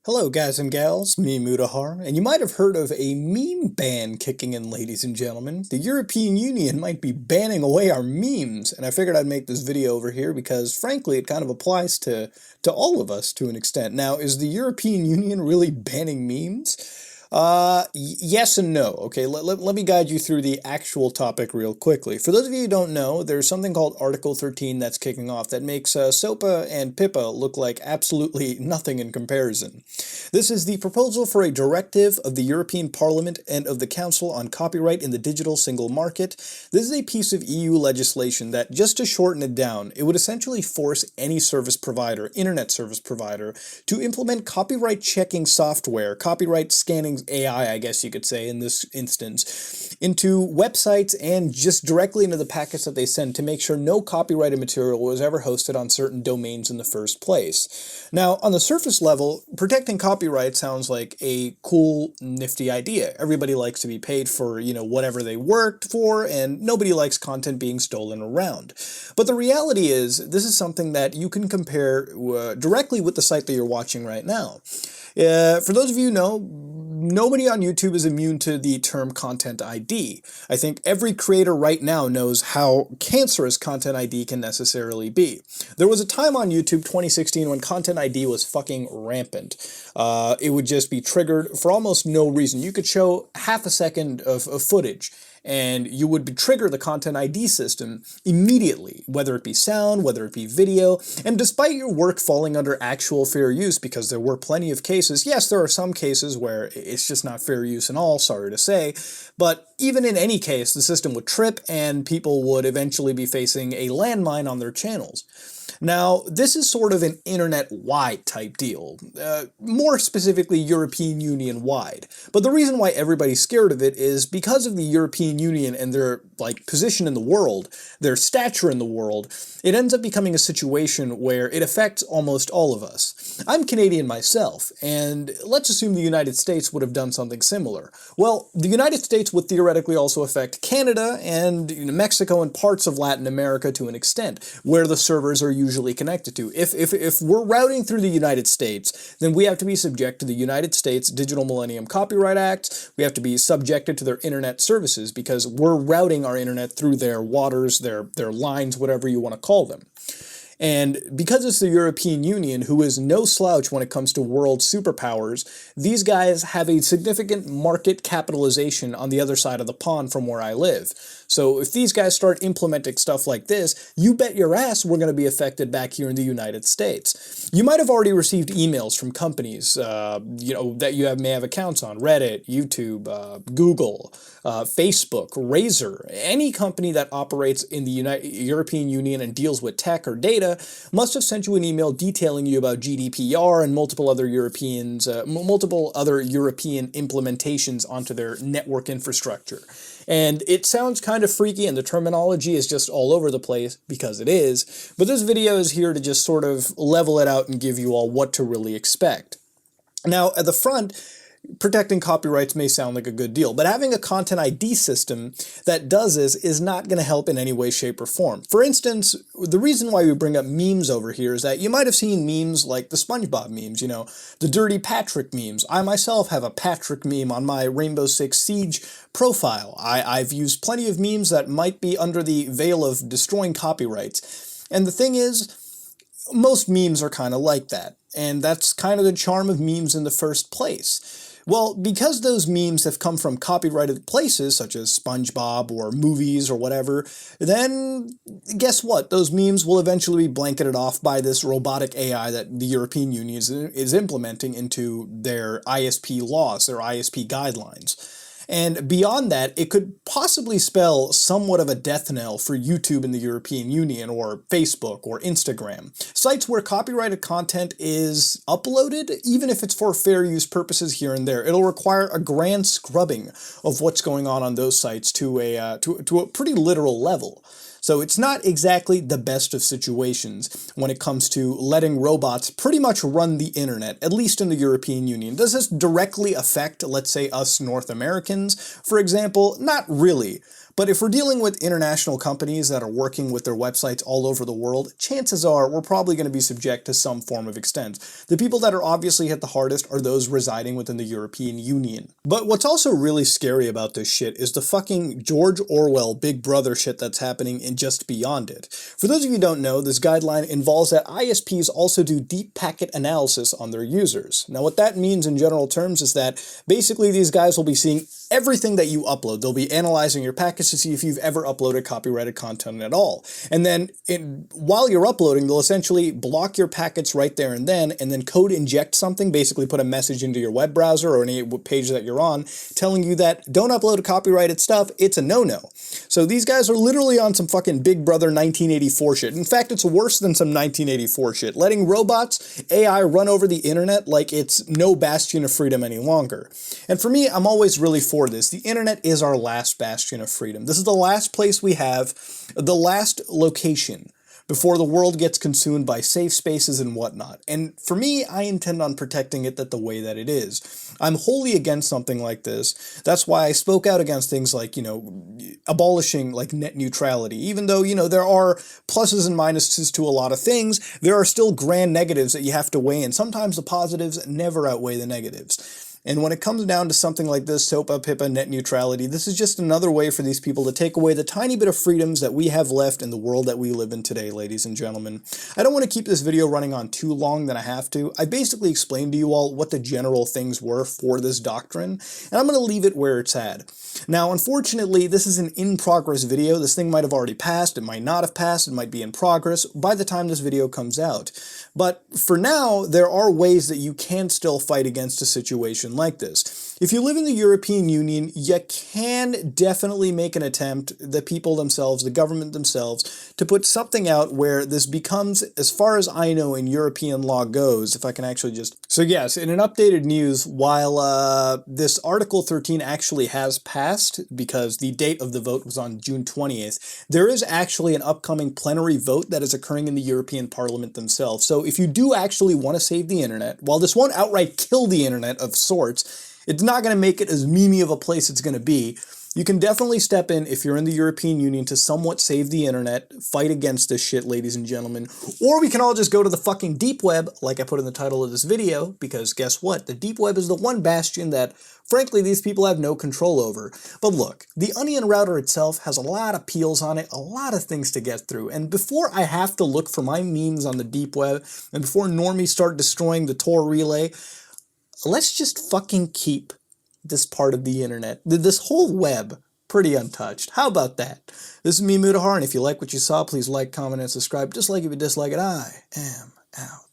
Hello guys and gals, me Mutahar, and you might have heard of a meme ban kicking in, ladies and gentlemen. The European Union might be banning away our memes, and I figured I'd make this video over here because frankly it kind of applies to all of us to an extent. Now, is the European Union really banning memes? Yes and no. Okay, let me guide you through the actual topic real quickly. For those of you who don't know, there's something called Article 13 that's kicking off that makes SOPA and PIPA look like absolutely nothing in comparison. This is the proposal for a directive of the European Parliament and of the Council on copyright in the digital single market. This is a piece of EU legislation that, just to shorten it down, it would essentially force any service provider, internet service provider, to implement copyright checking software, copyright scanning AI, I guess you could say in this instance, into websites and just directly into the packets that they send to make sure no copyrighted material was ever hosted on certain domains in the first place. Now, on the surface level, protecting copyright sounds like a cool, nifty idea. Everybody likes to be paid for, whatever they worked for, and nobody likes content being stolen around. But the reality is, this is something that you can compare directly with the site that you're watching right now. For those of you who know, nobody on YouTube is immune to the term Content ID. I think every creator right now knows how cancerous Content ID can necessarily be. There was a time on YouTube 2016 when Content ID was fucking rampant. It would just be triggered for almost no reason. You could show half a second of footage and you would trigger the Content ID system immediately, whether it be sound, whether it be video, and despite your work falling under actual fair use, because there were plenty of cases, yes, there are some cases where it's just not fair use at all, sorry to say, but even in any case, the system would trip and people would eventually be facing a landmine on their channels. Now, this is sort of an internet-wide type deal, more specifically European Union-wide. But the reason why everybody's scared of it is because of the European Union and their position in the world, their stature in the world, it ends up becoming a situation where it affects almost all of us. I'm Canadian myself, and let's assume the United States would have done something similar. Well, the United States would theoretically also affect Canada and Mexico and parts of Latin America to an extent, where the servers are usually connected to. If we're routing through the United States, then we have to be subject to the United States Digital Millennium Copyright Act. We have to be subjected to their internet services because we're routing our internet through their waters, their lines, whatever you want to call them. And because it's the European Union, who is no slouch when it comes to world superpowers, these guys have a significant market capitalization on the other side of the pond from where I live. So if these guys start implementing stuff like this, you bet your ass we're going to be affected back here in the United States. You might have already received emails from companies, that you may have accounts on, Reddit, YouTube, Google, Facebook, Razer. Any company that operates in the European Union and deals with tech or data must have sent you an email detailing you about GDPR and multiple other European implementations onto their network infrastructure. And it sounds kind of freaky and the terminology is just all over the place, because it is, but this video is here to just sort of level it out and give you all what to really expect. Now, at the front, protecting copyrights may sound like a good deal, but having a Content ID system that does this is not going to help in any way, shape, or form. For instance, the reason why we bring up memes over here is that you might have seen memes like the SpongeBob memes, the Dirty Patrick memes. I myself have a Patrick meme on my Rainbow Six Siege profile. I've used plenty of memes that might be under the veil of destroying copyrights. And the thing is, most memes are kind of like that. And that's kind of the charm of memes in the first place. Well, because those memes have come from copyrighted places, such as SpongeBob or movies or whatever, then guess what? Those memes will eventually be blanketed off by this robotic AI that the European Union is implementing into their ISP laws, their ISP guidelines. And beyond that, it could possibly spell somewhat of a death knell for YouTube in the European Union, or Facebook, or Instagram. Sites where copyrighted content is uploaded, even if it's for fair use purposes here and there, it'll require a grand scrubbing of what's going on those sites to a pretty literal level. So it's not exactly the best of situations when it comes to letting robots pretty much run the internet, at least in the European Union. Does this directly affect, let's say, us North Americans, for example? Not really. But if we're dealing with international companies that are working with their websites all over the world, chances are we're probably going to be subject to some form of extent. The people that are obviously hit the hardest are those residing within the European Union. But what's also really scary about this shit is the fucking George Orwell Big Brother shit that's happening and just beyond it. For those of you who don't know, this guideline involves that ISPs also do deep packet analysis on their users. Now what that means in general terms is that basically these guys will be seeing everything that you upload. They'll be analyzing your packets to see if you've ever uploaded copyrighted content at all. And then while you're uploading, they'll essentially block your packets right there and then code inject something, basically put a message into your web browser or any page that you're on, telling you that don't upload copyrighted stuff, it's a no-no. So these guys are literally on some fucking Big Brother 1984 shit. In fact, it's worse than some 1984 shit, letting robots, AI run over the internet like it's no bastion of freedom any longer. And for me, I'm always really for this. The internet is our last bastion of freedom. This is the last place we have, the last location before the world gets consumed by safe spaces and whatnot. And for me, I intend on protecting it the way that it is. I'm wholly against something like this. That's why I spoke out against things like, abolishing like net neutrality. Even though, there are pluses and minuses to a lot of things, there are still grand negatives that you have to weigh, and sometimes the positives never outweigh the negatives. And when it comes down to something like this, TOPA, PIPA, net neutrality, this is just another way for these people to take away the tiny bit of freedoms that we have left in the world that we live in today, ladies and gentlemen. I don't want to keep this video running on too long than I have to. I basically explained to you all what the general things were for this doctrine, and I'm going to leave it where it's at. Now, unfortunately, this is an in-progress video. This thing might have already passed, it might not have passed, it might be in progress by the time this video comes out. But for now, there are ways that you can still fight against a situation like this. If you live in the European Union, you can definitely make an attempt, the people themselves, the government themselves, to put something out where this becomes, as far as I know in European law goes, if I can actually just... So yes, in an updated news, while this Article 13 actually has passed, because the date of the vote was on June 20th, there is actually an upcoming plenary vote that is occurring in the European Parliament themselves. So if you do actually want to save the internet, while this won't outright kill the internet of sorts, it's not going to make it as memey of a place it's going to be. You can definitely step in if you're in the European Union to somewhat save the internet, fight against this shit, ladies and gentlemen. Or we can all just go to the fucking deep web, like I put in the title of this video, because guess what? The deep web is the one bastion that, frankly, these people have no control over. But look, the Onion router itself has a lot of peels on it, a lot of things to get through. And before I have to look for my memes on the deep web, and before normies start destroying the Tor relay, let's just fucking keep this part of the internet, this whole web, pretty untouched. How about that? This is me, Mudahar, and if you like what you saw, please like, comment, and subscribe. Just like if you dislike it, I am out.